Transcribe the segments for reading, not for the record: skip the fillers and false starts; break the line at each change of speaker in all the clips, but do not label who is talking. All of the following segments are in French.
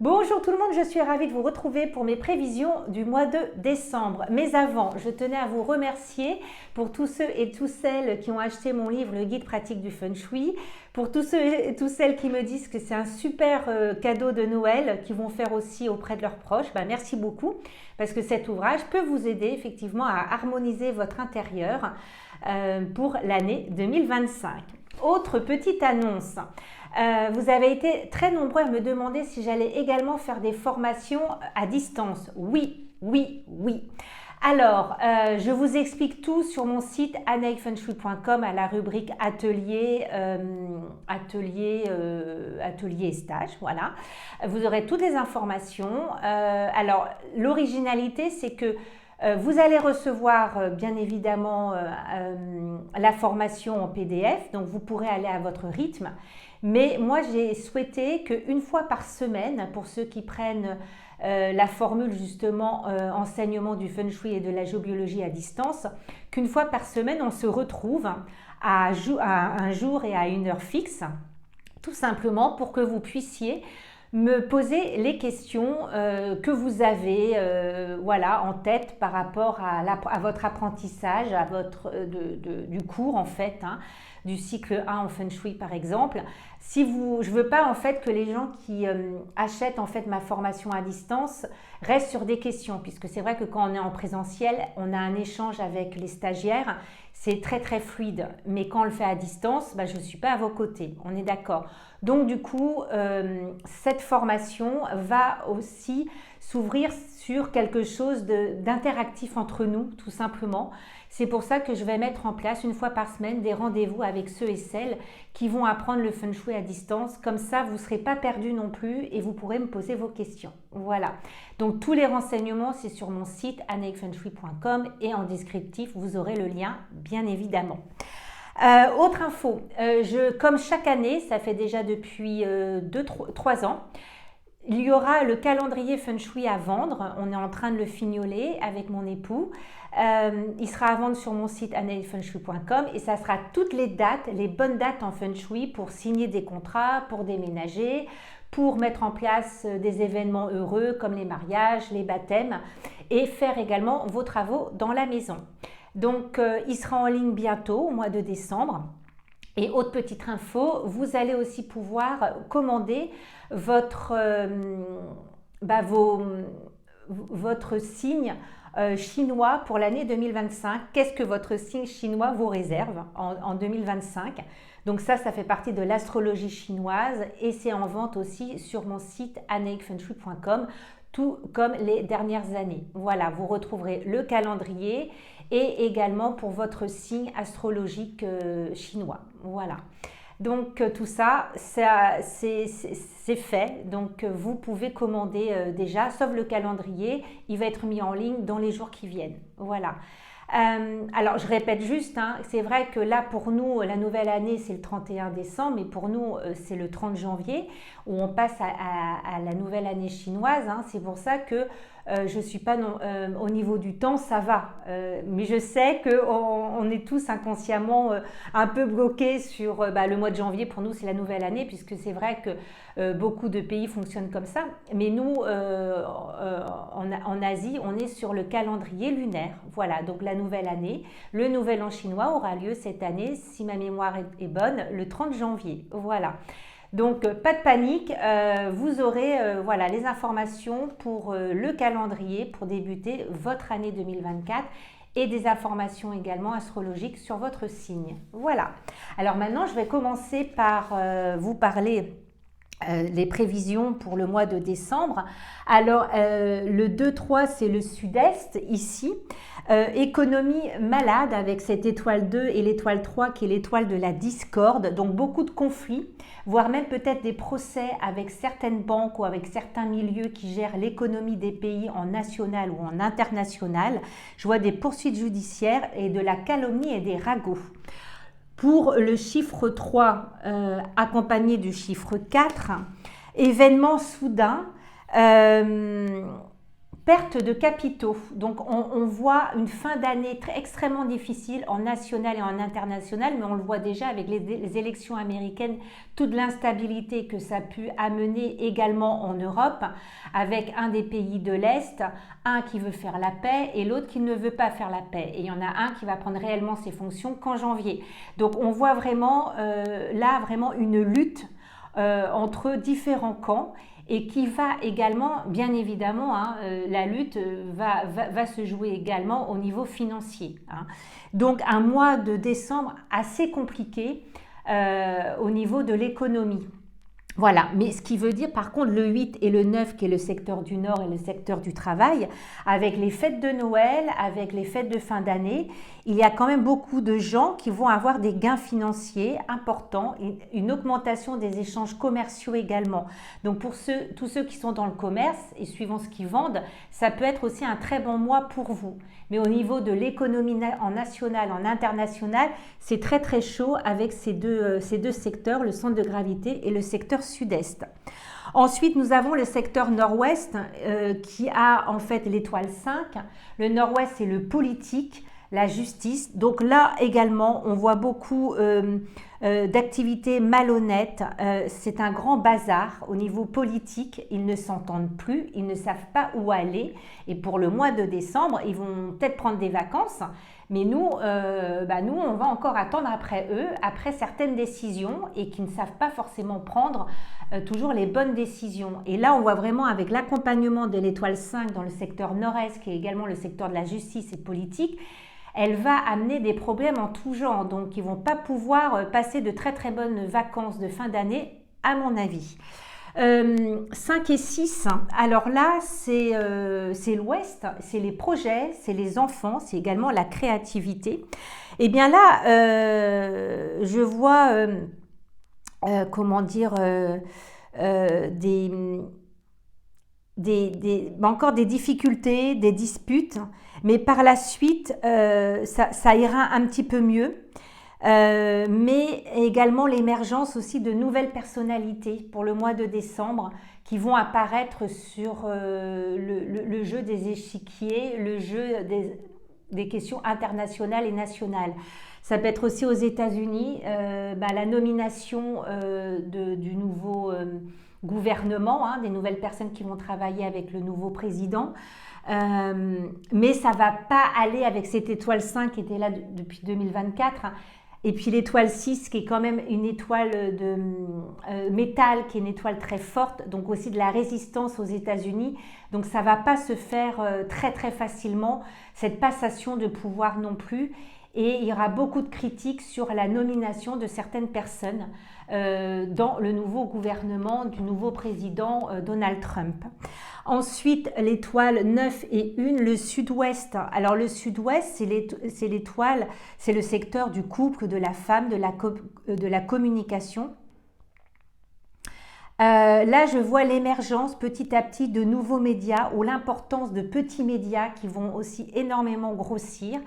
Bonjour tout le monde, je suis ravie de vous retrouver pour mes prévisions du mois de décembre. Mais avant, je tenais à vous remercier pour tous ceux et toutes celles qui ont acheté mon livre Le guide pratique du Feng Shui, pour tous ceux et toutes celles qui me disent que c'est un super cadeau de Noël qu'ils vont faire aussi auprès de leurs proches. Merci beaucoup parce que cet ouvrage peut vous aider effectivement à harmoniser votre intérieur pour l'année 2025. Autre petite annonce. Vous avez été très nombreux à me demander si j'allais également faire des formations à distance. Oui, oui, oui. Alors, je vous explique tout sur mon site anaïfengshui.com à la rubrique atelier, atelier et stage. Voilà. Vous aurez toutes les informations. Alors, l'originalité, c'est que vous allez recevoir bien évidemment la formation en PDF, donc vous pourrez aller à votre rythme. Mais moi, j'ai souhaité qu'une fois par semaine, pour ceux qui prennent la formule justement enseignement du Feng Shui et de la géobiologie à distance, qu'une fois par semaine, on se retrouve à un jour et à une heure fixe, tout simplement pour que vous puissiez me poser les questions que vous avez en tête par rapport à votre apprentissage, à du cours en fait, du cycle 1 en Feng Shui par exemple. Je ne veux pas en fait que les gens qui achètent en fait ma formation à distance restent sur des questions, puisque c'est vrai que quand on est en présentiel, on a un échange avec les stagiaires, c'est très très fluide. Mais quand on le fait à distance, je ne suis pas à vos côtés, on est d'accord. Donc du coup, cette formation va aussi s'ouvrir sur quelque chose d'interactif entre nous, tout simplement. C'est pour ça que je vais mettre en place une fois par semaine des rendez-vous avec ceux et celles qui vont apprendre le Feng Shui à distance. Comme ça, vous ne serez pas perdus non plus et vous pourrez me poser vos questions. Voilà. Donc tous les renseignements, c'est sur mon site anaïfengshui.com et en descriptif, vous aurez le lien, bien évidemment. Autre info, comme chaque année, ça fait déjà depuis 3 ans, il y aura le calendrier Feng Shui à vendre. On est en train de le fignoler avec mon époux. Il sera à vendre sur mon site anaïfengshui.com et ça sera toutes les dates, les bonnes dates en Feng Shui pour signer des contrats, pour déménager, pour mettre en place des événements heureux comme les mariages, les baptêmes et faire également vos travaux dans la maison. Donc, il sera en ligne bientôt, au mois de décembre. Et autre petite info, vous allez aussi pouvoir commander votre signe chinois pour l'année 2025. Qu'est-ce que votre signe chinois vous réserve en 2025? Donc ça fait partie de l'astrologie chinoise et c'est en vente aussi sur mon site anaïfengshui.com, tout comme les dernières années. Voilà, vous retrouverez le calendrier et également pour votre signe astrologique chinois. Voilà. Donc tout ça, c'est fait. Donc vous pouvez commander déjà, sauf le calendrier, il va être mis en ligne dans les jours qui viennent. Voilà. Alors je répète juste, c'est vrai que là pour nous la nouvelle année c'est le 31 décembre mais pour nous c'est le 30 janvier où on passe à la nouvelle année chinoise. C'est pour ça que je ne suis pas au niveau du temps, ça va. Mais je sais qu'on est tous inconsciemment un peu bloqués sur le mois de janvier. Pour nous, c'est la nouvelle année puisque c'est vrai que beaucoup de pays fonctionnent comme ça. Mais nous, en Asie, on est sur le calendrier lunaire. Voilà, donc la nouvelle année. Le nouvel an chinois aura lieu cette année, si ma mémoire est bonne, le 30 janvier. Voilà. Donc, pas de panique, vous aurez les informations pour le calendrier pour débuter votre année 2024 et des informations également astrologiques sur votre signe. Voilà. Alors maintenant, je vais commencer par vous parler les prévisions pour le mois de décembre. Alors, le 2-3, c'est le sud-est, ici. Économie malade avec cette étoile 2 et l'étoile 3 qui est l'étoile de la discorde. Donc, beaucoup de conflits, voire même peut-être des procès avec certaines banques ou avec certains milieux qui gèrent l'économie des pays en national ou en international. Je vois des poursuites judiciaires et de la calomnie et des ragots. Pour le chiffre 3, accompagné du chiffre 4, événement soudain Perte de capitaux. Donc, on voit une fin d'année extrêmement difficile en national et en international, mais on le voit déjà avec les élections américaines, toute l'instabilité que ça a pu amener également en Europe, avec un des pays de l'Est, un qui veut faire la paix et l'autre qui ne veut pas faire la paix. Et il y en a un qui va prendre réellement ses fonctions qu'en janvier. Donc, on voit vraiment là vraiment une lutte entre différents camps, et qui va également, bien évidemment, la lutte va se jouer également au niveau financier. Donc un mois de décembre assez compliqué au niveau de l'économie. Voilà, mais ce qui veut dire par contre le 8 et le 9 qui est le secteur du Nord et le secteur du travail, avec les fêtes de Noël, avec les fêtes de fin d'année, il y a quand même beaucoup de gens qui vont avoir des gains financiers importants, une augmentation des échanges commerciaux également. Donc pour tous ceux qui sont dans le commerce et suivant ce qu'ils vendent, ça peut être aussi un très bon mois pour vous. Mais au niveau de l'économie en national, en international, c'est très très chaud avec ces deux secteurs, le centre de gravité et le secteur sud-est. Ensuite, nous avons le secteur nord-ouest qui a en fait l'étoile 5. Le nord-ouest, c'est le politique, la justice. Donc là également, on voit beaucoup d'activités malhonnêtes. C'est un grand bazar au niveau politique. Ils ne s'entendent plus, ils ne savent pas où aller. Et pour le mois de décembre, ils vont peut-être prendre des vacances. Mais nous, on va encore attendre après eux, après certaines décisions et qui ne savent pas forcément prendre toujours les bonnes décisions. Et là, on voit vraiment avec l'accompagnement de l'étoile 5 dans le secteur nord-est, qui est également le secteur de la justice et politique, elle va amener des problèmes en tout genre. Donc, ils ne vont pas pouvoir passer de très très bonnes vacances de fin d'année, à mon avis. 5 et 6, alors là c'est l'Ouest, c'est les projets, c'est les enfants, c'est également la créativité. Et bien là, je vois, comment dire, encore des difficultés, des disputes, mais par la suite, ça ira un petit peu mieux. Mais également l'émergence aussi de nouvelles personnalités pour le mois de décembre qui vont apparaître sur le jeu des échiquiers, le jeu des questions internationales et nationales. Ça peut être aussi aux États-Unis, la nomination du nouveau gouvernement, des nouvelles personnes qui vont travailler avec le nouveau président. Mais ça ne va pas aller avec cette étoile 5 qui était là depuis 2024. Et puis l'étoile 6 qui est quand même une étoile de métal, qui est une étoile très forte, donc aussi de la résistance aux États-Unis. Donc ça ne va pas se faire très très facilement, cette passation de pouvoir non plus. Et il y aura beaucoup de critiques sur la nomination de certaines personnes dans le nouveau gouvernement du nouveau président Donald Trump. Ensuite, l'étoile 9 et 1, le sud-ouest. Alors le sud-ouest, c'est l'étoile, c'est le secteur du couple, de la femme, de la communication. Là, je vois l'émergence petit à petit de nouveaux médias ou l'importance de petits médias qui vont aussi énormément grossir.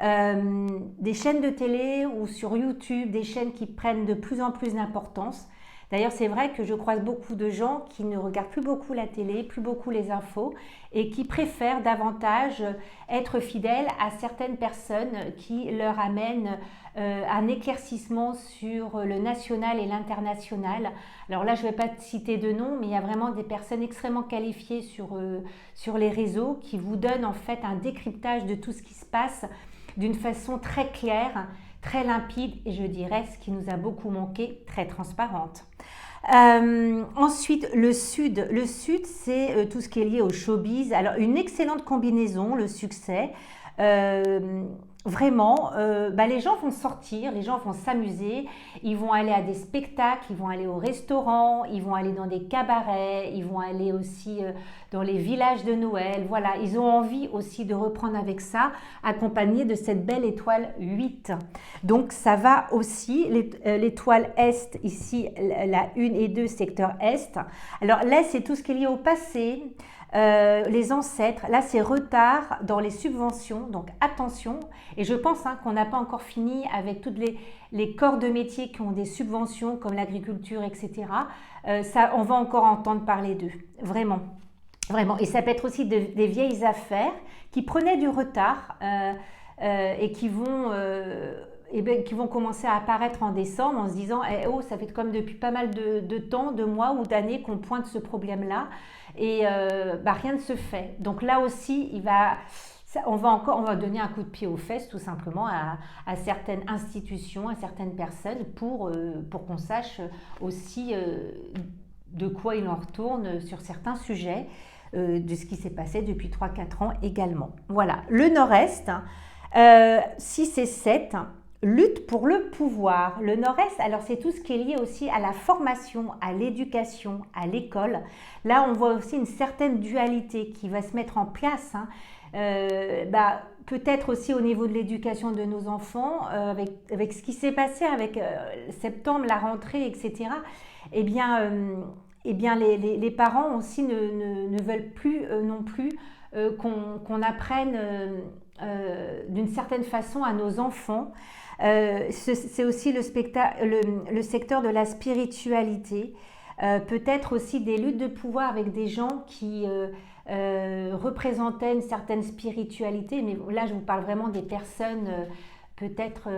Des chaînes de télé ou sur YouTube, des chaînes qui prennent de plus en plus d'importance. D'ailleurs, c'est vrai que je croise beaucoup de gens qui ne regardent plus beaucoup la télé, plus beaucoup les infos et qui préfèrent davantage être fidèles à certaines personnes qui leur amènent un éclaircissement sur le national et l'international. Alors là, je ne vais pas citer de nom, mais il y a vraiment des personnes extrêmement qualifiées sur les réseaux qui vous donnent en fait un décryptage de tout ce qui se passe d'une façon très claire, très limpide et je dirais, ce qui nous a beaucoup manqué, très transparente. Ensuite, le Sud. Le Sud, c'est tout ce qui est lié au showbiz. Alors, une excellente combinaison, le succès. Vraiment, les gens vont sortir, les gens vont s'amuser, ils vont aller à des spectacles, ils vont aller au restaurant, ils vont aller dans des cabarets, ils vont aller aussi dans les villages de Noël. Voilà, ils ont envie aussi de reprendre avec ça, accompagné de cette belle étoile 8. Donc, ça va aussi, l'étoile Est, ici, la 1 et 2, secteur Est. Alors, l'Est, c'est tout ce qui est lié au passé, les ancêtres. Là, c'est retard dans les subventions, donc attention. Et je pense qu'on n'a pas encore fini avec toutes les corps de métiers qui ont des subventions comme l'agriculture, etc. Ça, on va encore entendre parler d'eux, vraiment. Vraiment. Et ça peut être aussi des vieilles affaires qui prenaient du retard et qui vont commencer à apparaître en décembre en se disant oh, ça fait comme depuis pas mal de temps, de mois ou d'années qu'on pointe ce problème-là et rien ne se fait. Donc là aussi, on va donner un coup de pied aux fesses tout simplement à certaines institutions, à certaines personnes pour qu'on sache aussi de quoi il en retourne sur certains sujets, de ce qui s'est passé depuis 3-4 ans également. Voilà, le Nord-Est, 6 et 7, lutte pour le pouvoir. Le Nord-Est, alors c'est tout ce qui est lié aussi à la formation, à l'éducation, à l'école. Là, on voit aussi une certaine dualité qui va se mettre en place, peut-être aussi au niveau de l'éducation de nos enfants, avec ce qui s'est passé avec septembre, la rentrée, etc. Eh bien, les parents aussi ne veulent plus non plus qu'on apprenne d'une certaine façon à nos enfants. C'est aussi le secteur de la spiritualité, peut-être aussi des luttes de pouvoir avec des gens qui représentaient une certaine spiritualité, mais là je vous parle vraiment des personnes peut-être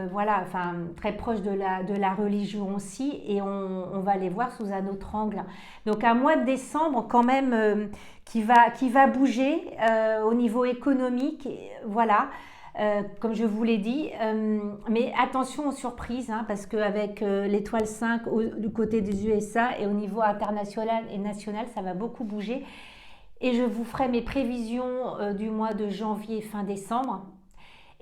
très proches de la religion aussi, et on va les voir sous un autre angle. Donc un mois de décembre quand même qui va bouger au niveau économique, voilà. Comme je vous l'ai dit, mais attention aux surprises, parce qu'avec l'étoile 5 du côté des USA et au niveau international et national, ça va beaucoup bouger. Et je vous ferai mes prévisions du mois de janvier, fin décembre.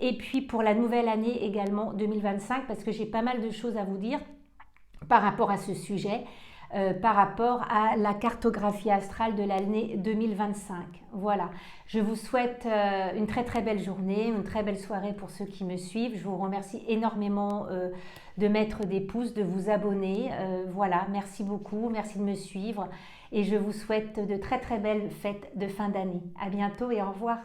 Et puis pour la nouvelle année également 2025, parce que j'ai pas mal de choses à vous dire par rapport à ce sujet. Par rapport à la cartographie astrale de l'année 2025. Voilà, je vous souhaite une très très belle journée, une très belle soirée pour ceux qui me suivent. Je vous remercie énormément de mettre des pouces, de vous abonner. Voilà, merci beaucoup, merci de me suivre et je vous souhaite de très très belles fêtes de fin d'année. À bientôt et au revoir.